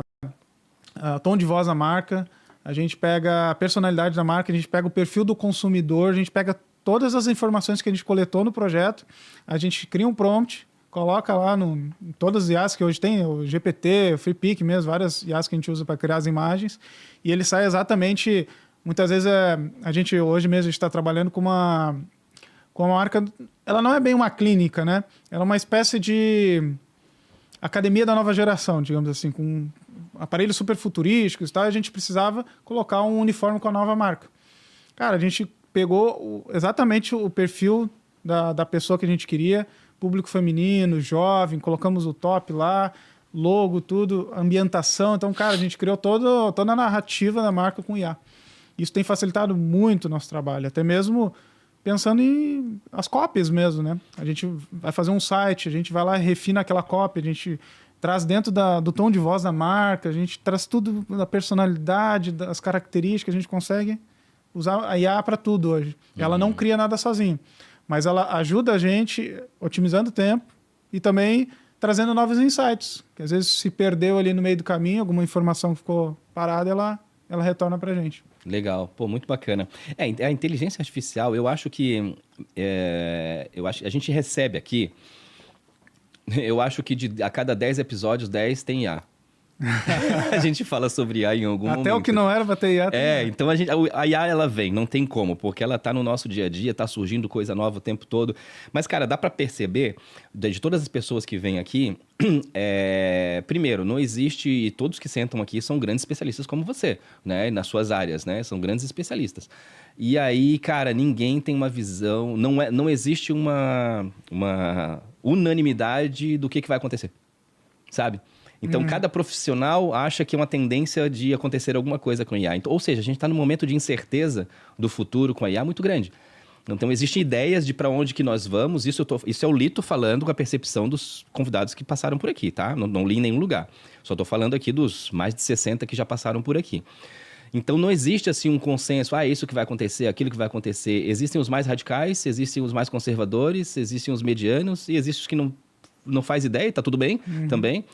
tom de voz da marca, a gente pega a personalidade da marca, a gente pega o perfil do consumidor, a gente pega todas as informações que a gente coletou no projeto, a gente cria um prompt, coloca lá em todas as IAs que hoje tem, o GPT, o FreePic mesmo, várias IAs que a gente usa para criar as imagens, e ele sai exatamente... Muitas vezes a gente hoje mesmo está trabalhando com uma marca, ela não é bem uma clínica, né? Ela é uma espécie de academia da nova geração, digamos assim, com aparelhos super futurísticos e tal, e a gente precisava colocar um uniforme com a nova marca. Cara, a gente pegou exatamente o perfil da pessoa que a gente queria, público feminino, jovem, colocamos o top lá, logo, tudo, ambientação. Então, cara, a gente criou toda a narrativa da marca com IA. Isso tem facilitado muito o nosso trabalho, até mesmo pensando em as cópias mesmo, né? A gente vai fazer um site, a gente vai lá e refina aquela cópia, a gente traz dentro do tom de voz da marca, a gente traz tudo da personalidade, das características, a gente consegue usar a IA para tudo hoje. Ela não cria nada sozinha, mas ela ajuda a gente otimizando o tempo e também trazendo novos insights, que às vezes se perdeu ali no meio do caminho, alguma informação que ficou parada, ela retorna para a gente. Legal, pô, muito bacana. A inteligência artificial, eu acho que a gente recebe aqui, eu acho que a cada 10 episódios, 10 tem IA. A gente fala sobre IA em algum momento. Até o que não era para ter IA. Então a IA ela vem, não tem como, porque ela tá no nosso dia a dia, tá surgindo coisa nova o tempo todo. Mas, cara, dá para perceber, de todas as pessoas que vêm aqui, primeiro, não existe, e todos que sentam aqui são grandes especialistas como você, né? Nas suas áreas, né? São grandes especialistas. E aí, cara, ninguém tem uma visão, não existe uma unanimidade do que vai acontecer, sabe? Então, cada profissional acha que é uma tendência de acontecer alguma coisa com a IA. Então, ou seja, a gente está num momento de incerteza do futuro com a IA muito grande. Então, existem ideias de para onde que nós vamos. Isso é o Lito falando com a percepção dos convidados que passaram por aqui, tá? Não li em nenhum lugar. Só estou falando aqui dos mais de 60 que já passaram por aqui. Então, não existe assim um consenso, isso que vai acontecer, aquilo que vai acontecer. Existem os mais radicais, existem os mais conservadores, existem os medianos e existem os que não faz ideia, tá tudo bem também.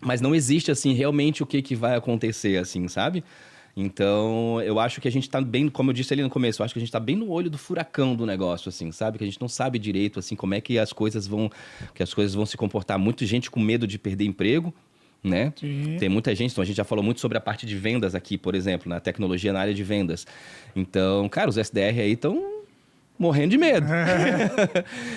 Mas não existe, assim, realmente o que vai acontecer, assim, sabe? Então, eu acho que a gente tá bem, como eu disse ali no começo, eu acho que a gente tá bem no olho do furacão do negócio, assim, sabe? Que a gente não sabe direito, assim, como é que as coisas vão se comportar. Muita gente com medo de perder emprego, né? Sim. Tem muita gente, então a gente já falou muito sobre a parte de vendas aqui, por exemplo, na tecnologia na área de vendas. Então, cara, os SDR aí estão morrendo de medo.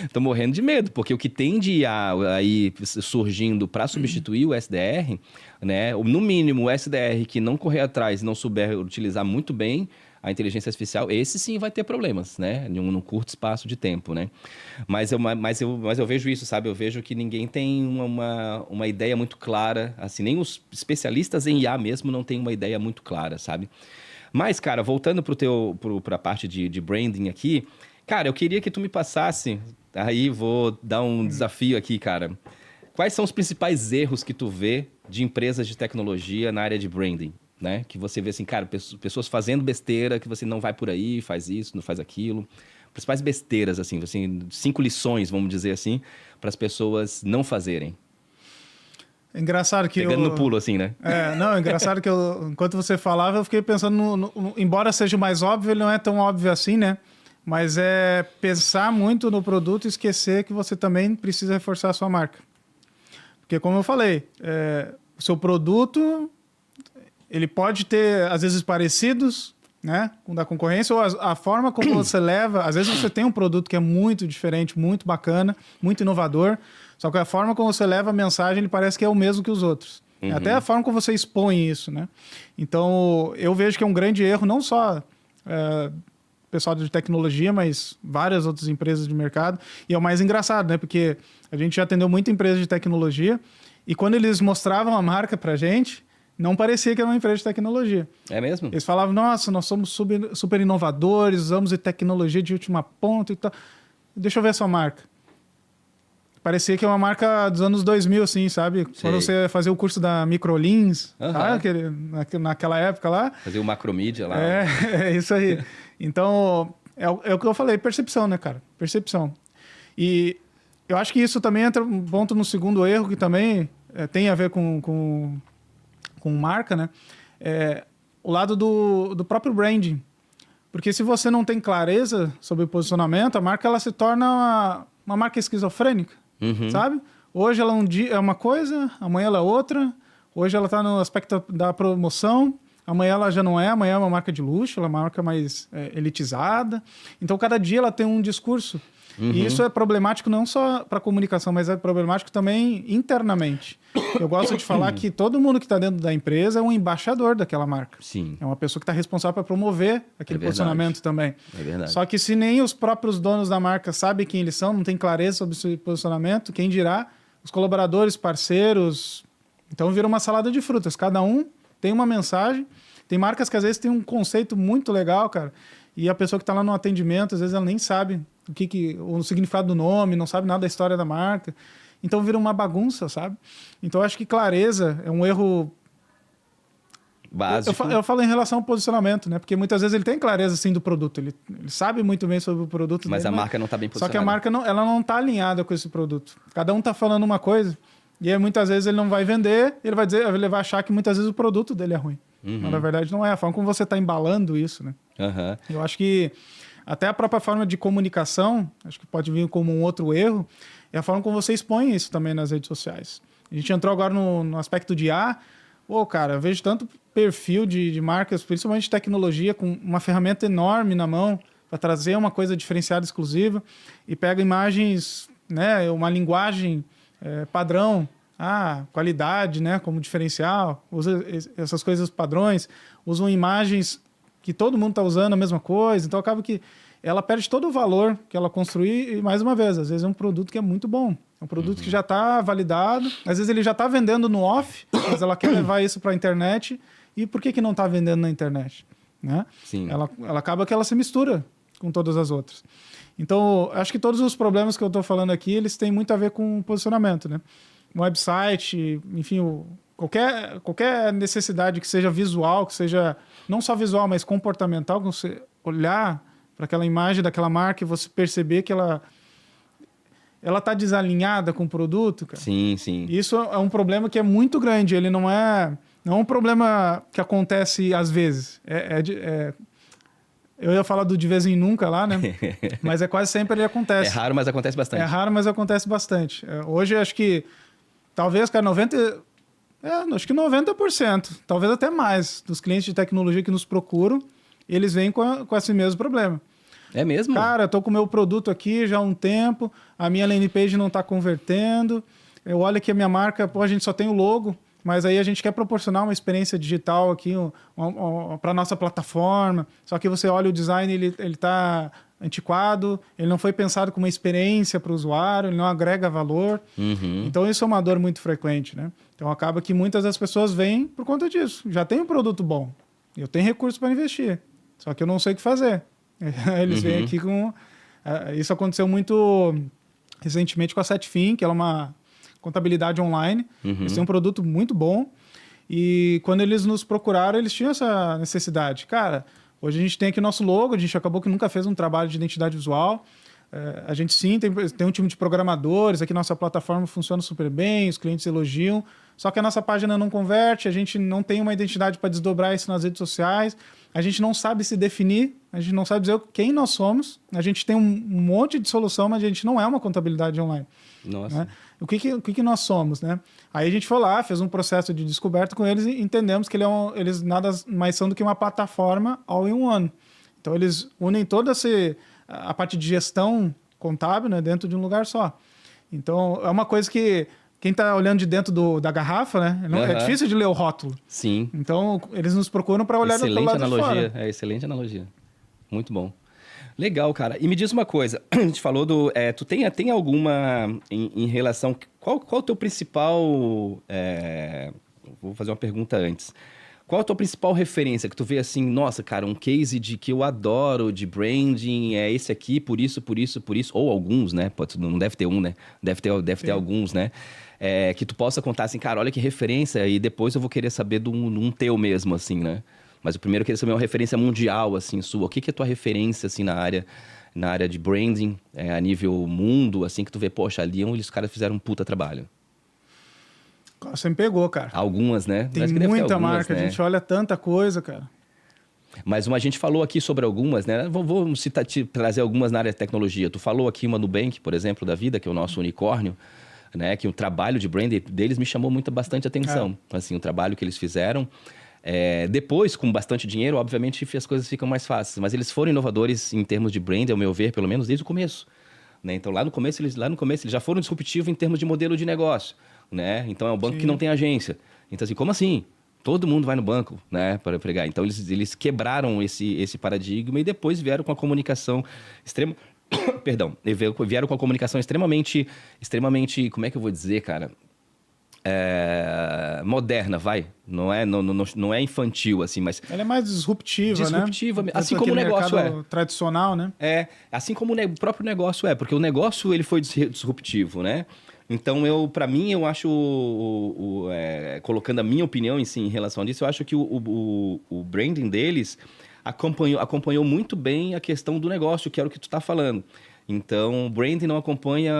Estão morrendo de medo, porque o que tem de IA aí surgindo para substituir o SDR, né? No mínimo, o SDR que não correr atrás e não souber utilizar muito bem a inteligência artificial, esse sim vai ter problemas, né? Num curto espaço de tempo, né? Mas eu vejo isso, sabe? Eu vejo que ninguém tem uma ideia muito clara, assim, nem os especialistas em IA mesmo não têm uma ideia muito clara, sabe? Mas, cara, voltando pra parte de branding aqui, cara, eu queria que tu me passasse, aí vou dar um desafio aqui, cara. Quais são os principais erros que tu vê de empresas de tecnologia na área de branding? Né? Que você vê assim, cara, pessoas fazendo besteira, que você não vai por aí, faz isso, não faz aquilo. Principais besteiras, assim, 5 lições, vamos dizer assim, para as pessoas não fazerem. É engraçado que Pegando no pulo, assim, né? Não, é engraçado que enquanto você falava, eu fiquei pensando, embora seja mais óbvio, ele não é tão óbvio assim, né? Mas é pensar muito no produto e esquecer que você também precisa reforçar a sua marca. Porque, como eu falei, o seu produto... Ele pode ter, às vezes, parecidos, né, com o da concorrência, ou a forma como você leva... Às vezes você tem um produto que é muito diferente, muito bacana, muito inovador, só que a forma como você leva a mensagem, ele parece que é o mesmo que os outros. Uhum. Até a forma como você expõe isso, né? Então, eu vejo que é um grande erro, não só pessoal de tecnologia, mas várias outras empresas de mercado. E é o mais engraçado, né? Porque a gente já atendeu muita empresa de tecnologia e quando eles mostravam a marca pra gente... Não parecia que era uma empresa de tecnologia. É mesmo? Eles falavam, nossa, nós somos super inovadores, usamos tecnologia de última ponta e tal. Deixa eu ver a sua marca. Parecia que é uma marca dos anos 2000, assim, sabe? Sei. Quando você fazia o curso da Microlins, naquela época lá. Fazia o Macromedia lá. É isso aí. Então, é o que eu falei, percepção, né, cara? Percepção. E eu acho que isso também entra um ponto no segundo erro, que também tem a ver com marca, né? O lado do próprio branding. Porque se você não tem clareza sobre o posicionamento, a marca ela se torna uma marca esquizofrênica, sabe? Hoje ela é uma coisa, amanhã ela é outra. Hoje ela está no aspecto da promoção, amanhã ela já não é, amanhã é uma marca de luxo, ela é uma marca mais elitizada. Então, cada dia ela tem um discurso. E isso é problemático não só para a comunicação, mas é problemático também internamente. Eu gosto de falar que todo mundo que está dentro da empresa é um embaixador daquela marca. Sim. É uma pessoa que está responsável para promover aquele posicionamento também. É verdade. Só que se nem os próprios donos da marca sabem quem eles são, não tem clareza sobre o seu posicionamento, quem dirá os colaboradores, parceiros. Então vira uma salada de frutas. Cada um tem uma mensagem. Tem marcas que às vezes têm um conceito muito legal, cara. E a pessoa que está lá no atendimento, às vezes ela nem sabe o significado do nome, não sabe nada da história da marca. Então vira uma bagunça, sabe? Então eu acho que clareza é um erro básico. Eu falo em relação ao posicionamento, né? Porque muitas vezes ele tem clareza assim do produto, ele sabe muito bem sobre o produto mas dele, a marca não está bem posicionada. Só que a marca ela não está alinhada com esse produto. Cada um está falando uma coisa e aí muitas vezes ele não vai vender, ele vai achar que muitas vezes o produto dele é ruim. Mas na verdade não é. A forma como você está embalando isso, né? Eu acho que até a própria forma de comunicação, acho que pode vir como um outro erro, é a forma como você expõe isso também nas redes sociais. A gente entrou agora no aspecto de IA. Cara, eu vejo tanto perfil de marcas, principalmente de tecnologia, com uma ferramenta enorme na mão para trazer uma coisa diferenciada, exclusiva, e pega imagens, né, uma linguagem padrão, qualidade, né, como diferencial, usa essas coisas padrões, usam imagens que todo mundo está usando a mesma coisa, então acaba que ela perde todo o valor que ela construiu e, mais uma vez, às vezes é um produto que é muito bom, é um produto que já está validado, às vezes ele já está vendendo no off, mas ela quer levar isso para a internet, e por que não está vendendo na internet? Né? Sim. Ela acaba que ela se mistura com todas as outras. Então, acho que todos os problemas que eu estou falando aqui, eles têm muito a ver com o posicionamento, né? Um website, enfim, qualquer necessidade que seja visual, que seja não só visual, mas comportamental, que você olhar para aquela imagem daquela marca e você perceber que ela está desalinhada com o produto, cara. Sim, sim. Isso é um problema que é muito grande. Ele não é um problema que acontece às vezes. Eu ia falar do de vez em nunca lá, né? Mas quase sempre ele acontece. É raro, mas acontece bastante. É raro, mas acontece bastante. Hoje, acho que talvez, cara, Acho que 90%, talvez até mais, dos clientes de tecnologia que nos procuram, eles vêm com esse mesmo problema. É mesmo? Cara, eu tô com o meu produto aqui já há um tempo, a minha landing page não está convertendo, eu olho que a minha marca, a gente só tem o logo, mas aí a gente quer proporcionar uma experiência digital aqui para nossa plataforma, só que você olha o design, ele está antiquado, ele não foi pensado como uma experiência para o usuário, ele não agrega valor. Então isso é uma dor muito frequente, né? Então acaba que muitas das pessoas vêm por conta disso. Já tem um produto bom, eu tenho recursos para investir, só que eu não sei o que fazer. Eles vêm aqui com... Isso aconteceu muito recentemente com a Setfin, que ela é uma contabilidade online. Eles têm um produto muito bom e quando eles nos procuraram, eles tinham essa necessidade. Cara, hoje a gente tem aqui o nosso logo, a gente acabou que nunca fez um trabalho de identidade visual. A gente sim tem um time de programadores, aqui nossa plataforma funciona super bem, os clientes elogiam, só que a nossa página não converte, a gente não tem uma identidade para desdobrar isso nas redes sociais, a gente não sabe se definir, a gente não sabe dizer quem nós somos, a gente tem um monte de solução, mas a gente não é uma contabilidade online. Nossa. Né? O que nós somos, né? Aí a gente foi lá, fez um processo de descoberta com eles e entendemos que eles nada mais são do que uma plataforma all-in-one. Então eles unem toda a parte de gestão contábil, né, dentro de um lugar só. Então é uma coisa que quem está olhando de dentro da garrafa, né, é difícil de ler o rótulo. Sim. Então eles nos procuram para olhar do lado de fora. Excelente analogia. Muito bom. Legal, cara. E me diz uma coisa, a gente falou do... tu tem alguma em relação... Qual o teu principal... vou fazer uma pergunta antes. Qual a tua principal referência que tu vê assim, nossa, cara, um case que eu adoro de branding, é esse aqui, por isso, ou alguns, né? Não deve ter um, né? Deve ter alguns, né? Que tu possa contar assim, cara, olha que referência, e depois eu vou querer saber de um teu mesmo, assim, né? Mas o primeiro eu queria saber uma referência mundial, assim, sua. O que é a tua referência, assim, na área de branding, a nível mundo, assim, que tu vê, poxa, ali os caras fizeram um puta trabalho. Você me pegou, cara. Algumas, né? Tem muita marca, né? A gente olha tanta coisa, cara. Mas a gente falou aqui sobre algumas, né? Vou trazer algumas na área de tecnologia. Tu falou aqui uma Nubank, por exemplo, da vida, que é o nosso unicórnio, né? Que o trabalho de branding deles me chamou bastante atenção. Assim, o trabalho que eles fizeram. Depois, com bastante dinheiro, obviamente as coisas ficam mais fáceis. Mas eles foram inovadores em termos de branding, ao meu ver, pelo menos desde o começo. Né? Então, lá no começo, eles já foram disruptivos em termos de modelo de negócio. Né? Então, é um banco que não tem agência. Então, assim, como assim? Todo mundo vai no banco, né, para pregar. Então, eles quebraram esse paradigma e depois vieram com a comunicação extrema... Perdão. Vieram com a comunicação extremamente... Como é que eu vou dizer, cara? Moderna, vai. Não é infantil, assim, mas... Ela é mais disruptiva, né? Assim como o negócio tradicional, né? Assim como o próprio negócio porque o negócio ele foi disruptivo, né? Então, para mim, eu acho, colocando a minha opinião em relação a isso, eu acho que o branding deles acompanhou muito bem a questão do negócio, que era o que tu está falando. Então, o branding não acompanha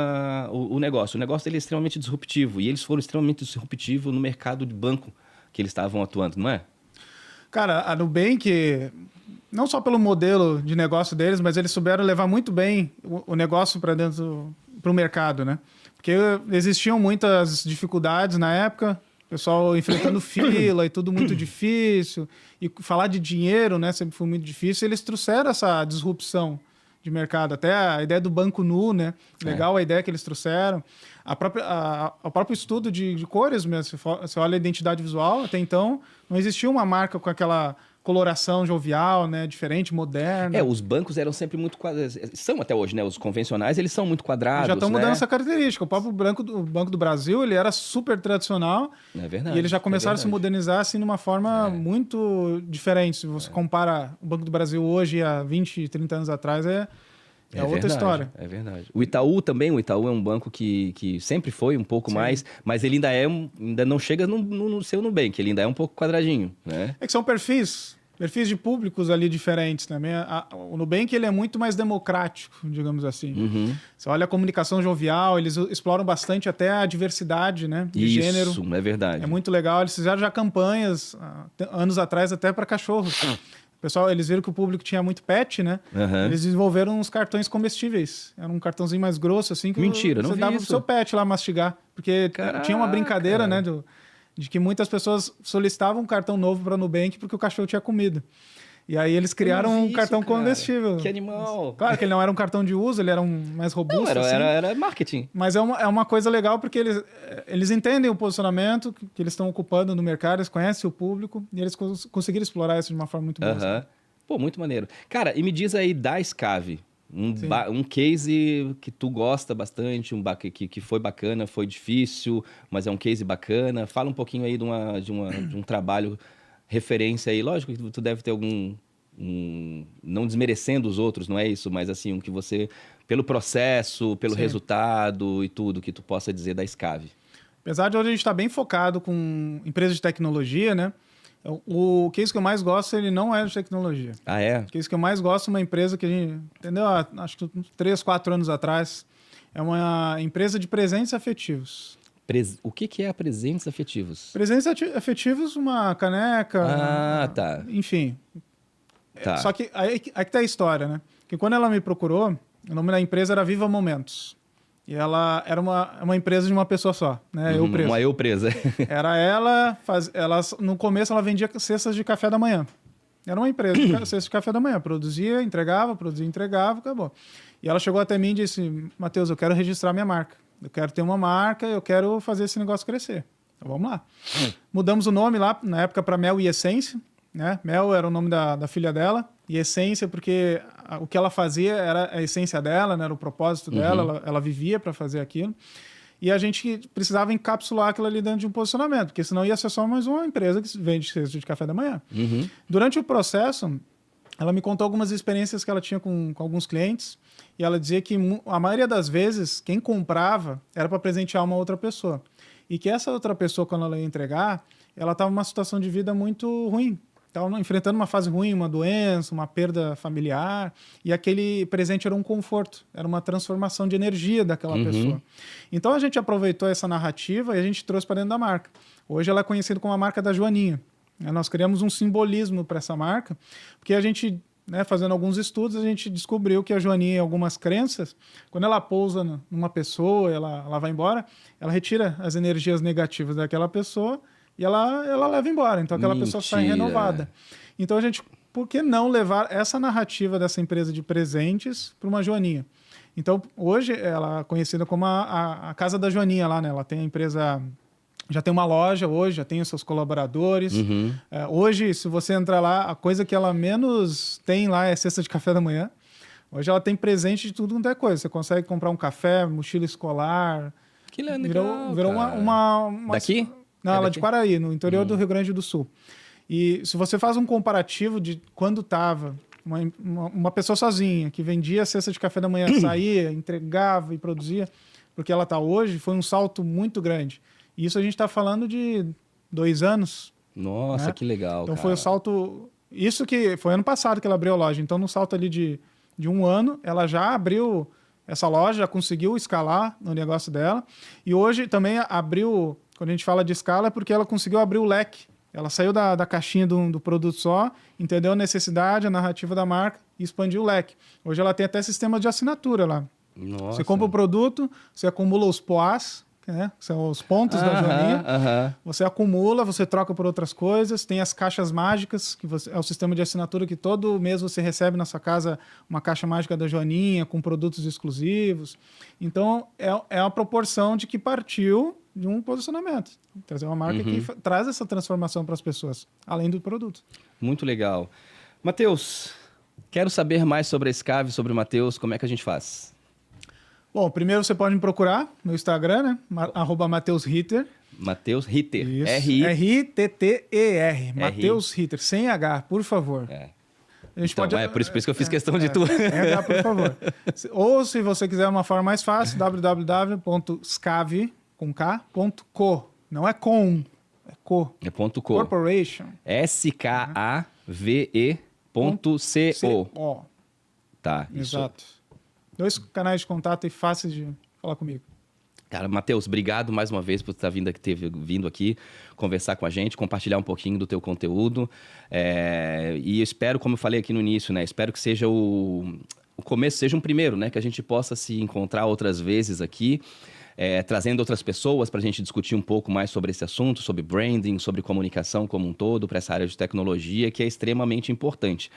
o negócio. O negócio dele é extremamente disruptivo, e eles foram extremamente disruptivos no mercado de banco que eles estavam atuando, não é? Cara, a Nubank, não só pelo modelo de negócio deles, mas eles souberam levar muito bem o negócio para o mercado, né? Porque existiam muitas dificuldades na época, o pessoal enfrentando fila e tudo muito difícil, e falar de dinheiro, né, sempre foi muito difícil, e eles trouxeram essa disrupção de mercado, até a ideia do banco nu, né? Legal a ideia que eles trouxeram. O próprio estudo de cores mesmo, você olha a identidade visual, até então não existia uma marca com aquela coloração jovial, né? Diferente, moderna. Os bancos eram sempre muito quadrados. São até hoje, né? Os convencionais, eles são muito quadrados, já estão mudando essa característica. O próprio Banco do Brasil, ele era super tradicional. É verdade. E eles já começaram a se modernizar assim de uma forma muito diferente. Se você compara o Banco do Brasil hoje a 20, 30 anos atrás, é outra história. É verdade. O Itaú também, é um banco que sempre foi um pouco mais, mas ele ainda não chega no seu Nubank, ele ainda é um pouco quadradinho, né? É que são perfis de públicos ali diferentes também. O Nubank, ele é muito mais democrático, digamos assim. Você olha a comunicação jovial, eles exploram bastante até a diversidade, né, de gênero. Isso, é verdade. É muito legal. Eles fizeram já campanhas, anos atrás, até para cachorros. Pessoal, eles viram que o público tinha muito pet, né? Eles desenvolveram uns cartões comestíveis. Era um cartãozinho mais grosso, assim, que Mentira, não você vi dava isso. pro seu pet lá mastigar. Porque tinha uma brincadeira, né? de que muitas pessoas solicitavam um cartão novo para a Nubank porque o cachorro tinha comido. E aí eles criaram um cartão comestível. Que animal! Claro que ele não era um cartão de uso, ele era um mais robusto. Não, assim. era marketing. Mas é uma coisa legal porque eles entendem o posicionamento que eles estão ocupando no mercado, eles conhecem o público e eles conseguiram explorar isso de uma forma muito boa. Assim. Pô, muito maneiro. Cara, e me diz aí da Scave, um case que tu gosta bastante, que foi bacana, foi difícil, mas é um case bacana. Fala um pouquinho aí de um trabalho referência aí. Lógico que tu deve ter algum... não desmerecendo os outros, não é isso, mas assim, um que você, pelo processo, pelo resultado e tudo, que tu possa dizer da Scave. Apesar de hoje a gente estar bem focado com empresas de tecnologia, né? O case que eu mais gosto, ele não é de tecnologia. Ah, é? O case que eu mais gosto é uma empresa que a gente, entendeu? Acho que 3, 4 anos atrás, é uma empresa de presentes afetivos. O que é presentes afetivos? Presentes afetivos, uma caneca. Tá. Enfim. Tá. Só que aí que tá a história, né? Que quando ela me procurou, o nome da empresa era Viva Momentos. E ela era uma empresa de uma pessoa só, né? Eu presa. Uma eu presa. Era ela, no começo ela vendia cestas de café da manhã. Era uma empresa de cestas de café da manhã. Produzia, entregava, acabou. E ela chegou até mim e disse, Matheus, eu quero registrar minha marca. Eu quero ter uma marca, eu quero fazer esse negócio crescer. Então vamos lá. Mudamos o nome lá, na época, para Mel e Essência. Né? Mel era o nome da filha dela. E Essência, porque o que ela fazia era a essência dela, né? Era o propósito dela. Ela vivia para fazer aquilo. E a gente precisava encapsular aquilo ali dentro de um posicionamento, porque senão ia ser só mais uma empresa que vende cesta de café da manhã. Durante o processo, ela me contou algumas experiências que ela tinha com alguns clientes. E ela dizia que a maioria das vezes, quem comprava era para presentear uma outra pessoa. E que essa outra pessoa, quando ela ia entregar, ela estava numa situação de vida muito ruim. Estava enfrentando uma fase ruim, uma doença, uma perda familiar. E aquele presente era um conforto, era uma transformação de energia daquela pessoa. Então a gente aproveitou essa narrativa e a gente trouxe para dentro da marca. Hoje ela é conhecida como a marca da Joaninha. Nós criamos um simbolismo para essa marca, porque a gente... Né, fazendo alguns estudos, a gente descobriu que a Joaninha, em algumas crenças, quando ela pousa numa pessoa, ela vai embora, ela retira as energias negativas daquela pessoa e ela leva embora. Então, aquela pessoa sai renovada. Então, a gente, por que não levar essa narrativa dessa empresa de presentes para uma Joaninha? Então, hoje, ela é conhecida como a Casa da Joaninha lá, né? Ela tem a empresa... Já tem uma loja hoje, já tem os seus colaboradores. Hoje, se você entrar lá, a coisa que ela menos tem lá é cesta de café da manhã. Hoje ela tem presente de tudo quanto é coisa. Você consegue comprar um café, mochila escolar. Que legal, virou uma... Daqui? Não, ela é de Quaraí, no interior do Rio Grande do Sul. E se você faz um comparativo de quando estava uma pessoa sozinha, que vendia cesta de café da manhã, saía, entregava e produzia, porque ela está hoje, foi um salto muito grande. E isso a gente está falando de 2 anos. Nossa, né? Que legal, então foi o salto... Isso que foi ano passado que ela abriu a loja. Então, no salto ali de 1 ano, ela já abriu essa loja, já conseguiu escalar no negócio dela. E hoje também abriu... Quando a gente fala de escala, é porque ela conseguiu abrir o leque. Ela saiu da caixinha do produto só, entendeu a necessidade, a narrativa da marca e expandiu o leque. Hoje ela tem até sistema de assinatura lá. Nossa. Você compra o produto, você acumula os poás, né? São os pontos da Joaninha. Você acumula, você troca por outras coisas. Tem as caixas mágicas, que é o sistema de assinatura que todo mês você recebe na sua casa uma caixa mágica da Joaninha com produtos exclusivos. Então, é a proporção de que partiu de um posicionamento. Trazer uma marca que traz essa transformação para as pessoas, além do produto. Muito legal. Matheus, quero saber mais sobre a Scave, sobre o Matheus. Como é que a gente faz? Bom, primeiro você pode me procurar no Instagram, né? @Matheus Ritter. Matheus Ritter. R-I-T-T-E-R. Matheus Ritter, sem H, por favor. A gente então, pode... por isso que eu fiz questão de tu. H, por favor. Ou, se você quiser uma forma mais fácil, www.scave.co. Não é com, é co. É .co. Corporation. SKAVE.co. Tá, isso. Exato. 2 canais de contato e fáceis de falar comigo. Cara, Matheus, obrigado mais uma vez por ter vindo aqui conversar com a gente, compartilhar um pouquinho do teu conteúdo. E eu espero, como eu falei aqui no início, né? Espero que seja o começo, seja um primeiro, né? Que a gente possa se encontrar outras vezes aqui. trazendo outras pessoas para a gente discutir um pouco mais sobre esse assunto, sobre branding, sobre comunicação como um todo, para essa área de tecnologia, que é extremamente importante.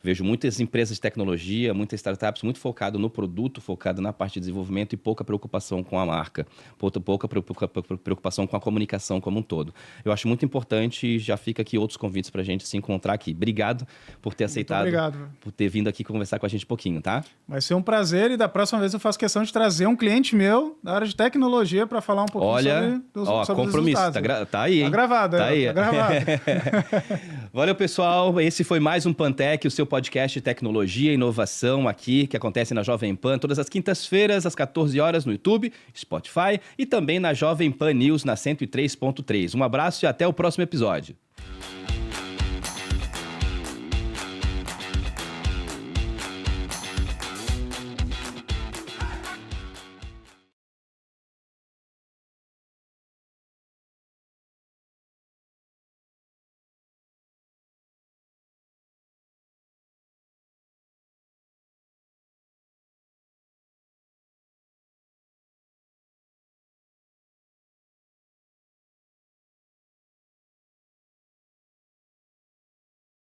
Vejo muitas empresas de tecnologia, muitas startups muito focado no produto, focado na parte de desenvolvimento e pouca preocupação com a marca, pouca preocupação com a comunicação como um todo. Eu acho muito importante e já fica aqui outros convites para a gente se encontrar aqui. Obrigado por ter aceitado, obrigado, por ter vindo aqui conversar com a gente um pouquinho, tá? Vai ser um prazer e da próxima vez eu faço questão de trazer um cliente meu da área de tecnologia para falar um pouquinho sobre compromisso, os resultados. Tá aí, hein? Tá gravado, tá aí. Tá gravado. Valeu, pessoal. Esse foi mais um Pantec, o seu podcast de tecnologia e inovação aqui, que acontece na Jovem Pan todas as quintas-feiras, às 14 horas no YouTube, Spotify e também na Jovem Pan News na 103.3. Um abraço e até o próximo episódio.